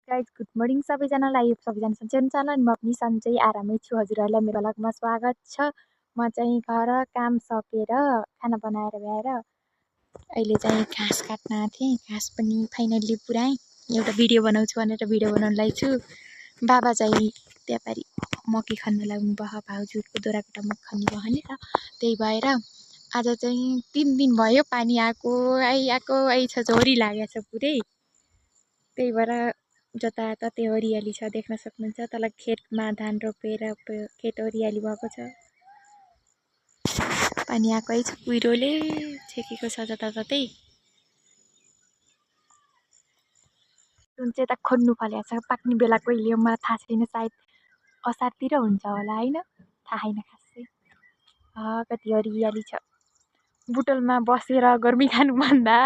Guys good morning सबैजनालाई सबैजना सन्चै हुनुहुन्छ अनि म पनि सन्चै आरामै छु। हजुरहरूलाई मेरो भ्लगमा स्वागत छ। म चाहिँ घर काम सकेर खाना बनाएर भ्याएर अहिले चाहिँ घाँस काट्न आएको थिएँ। घाँस पनि फाइनल्ली पुऱ्याएँ। एउटा भिडियो बनाउँछु भनेर भिडियो बनाउनलाई छु। बाबा चाहिँ त्यहाँपारि मकै खन्न लाग्नु भयो, भाउजूको दोराकोटा मकै खन्नु भयो भनेर। त्यही भएर आज चाहिँ 3 दिन भयो पानी आएको छ, झोरी लागेको छ पुरै। त्यही भएर जताततै हरियाली छ, देख्न सक्नुहुन्छ। तल खेतमा धान रोपेर खेत हरियाली भएको छ। पानी आएकै छ, कुहिरोले छेकेको छ जताततै। जुन चाहिँ त खोज्नु फलेको छ, पाक्ने बेला कहिले हो मलाई थाहा छैन। सायद असारतिर हुन्छ होला होइन, थाहा छैन खासै। कति हरियाली छ। बुटलमा बसेर गर्मी खानुभन्दा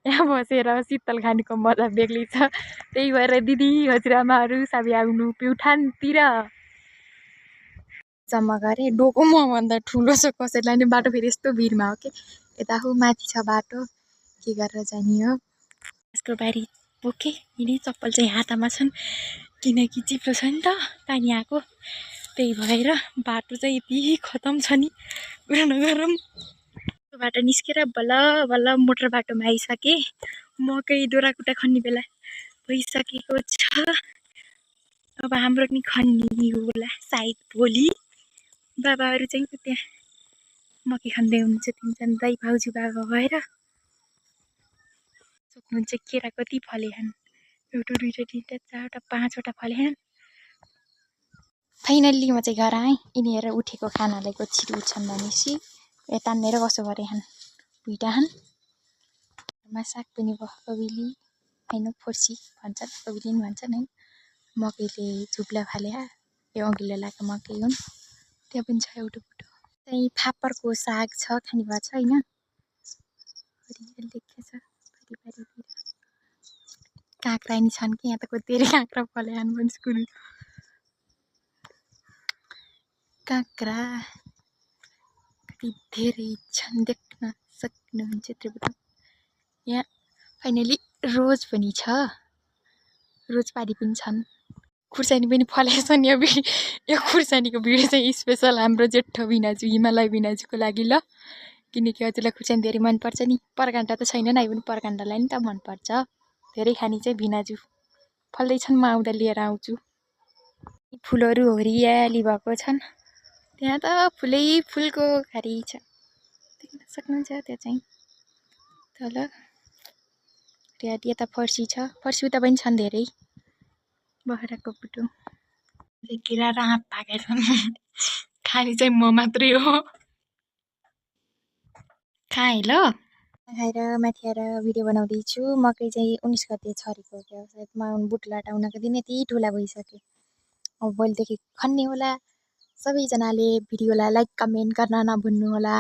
यहाँ बसेर शीतल खानुको मजा बेग्लै छ। त्यही भएर दिदी हजुरआमाहरू सबै आउनु प्युठानतिर। जम्मा गरेँ डोको मभन्दा ठुलो छ कसैलाई नि। बाटो फेरि यस्तो भिरमा हो कि यता हो माथि छ बाटो, के गरेर जाने हो। यसको बारी बोकेँ। यिनै चप्पल चाहिँ हातामा छन् किनकि चिप्लो छ नि त पानी आएको। त्यही भएर बाटो चाहिँ यति खतम छ नि, कुरा नगरौँ। बाटो निस्केर बल्ल बल्ल मोटर बाटोमा आइसकेँ। मकै दोराकुटा खन्ने बेला भइसकेको छ। अब हाम्रो पनि खन्ने होला सायद भोलि। बाबाहरू चाहिँ त्यहाँ मकै खन्दै हुनुहुन्छ, तिनजना दाइ भाउजू बाबा भएर। सक्नुहुन्छ केरा कति फलेछन्, एउटा दुईवटा तिनवटा चारवटा पाँचवटा फलेछन्। फाइनल्ली म चाहिँ घर आएँ। यिनीहरू उठेको खानालाई छिटो उठ्छन् भनेपछि तान्नेर कसो गरेछन् भुइँटाछन्। साग पनि भयो, कविली होइन फर्सी भन्छन्, कविली नि भन्छन् होइन। मकैले झुप्ला फाले यो अघिल्लो लगाएको मकै हुन्। त्यहाँ पनि छ एउटा बुटो चाहिँ फापरको साग छ, खाने भएको छ होइन। हरियाली देखिएको छ बारीतिर। काँक्रा नि छन् कि यहाँ त कति काँक्रा फलेछन् पनि स्कुल। काँक्रा कति धेरै छन्, देख्न सक्नुहुन्छ त्रिपुरा। यहाँ फाइनली रोज पनि छ, रोजपारी पनि छन्। खुर्सानी पनि फलेको छ नि। यो खुर्सानीको भिडियो चाहिँ स्पेसल हाम्रो जेठो भिनाजु हिमालय भिनाजुको लागि ल, किनकि हजुरलाई खुर्सानी धेरै मनपर्छ नि। परगान्डा त छैन नि पनि परगान्डालाई नि त मनपर्छ धेरै खाने चाहिँ भिनाजु। फल्दैछन्, म आउँदा लिएर आउँछु। फुलहरू हरियाली भएको छन्। त्यहाँ त फुलै फुलको घारी छ, देख्न सक्नुहुन्छ। त्यहाँ चाहिँ तल हरियाली। यता फर्सी छ, फर्सी उता पनि छन् धेरै। बखराको बुटो केरा राँप पाकेका छन्। खाने चाहिँ म मात्रै हो। खाएँ ल, खाएर माथि आएर भिडियो बनाउँदैछु। मकै चाहिँ 19 गते छरेको क्या, सायद म बुटलाट आउनको दिन यति ठुला भइसक्यो। अब भोलिदेखि खन्ने होला। सबैजनाले भिडियोलाई लाइक कमेन्ट गर्न नभुल्नु होला।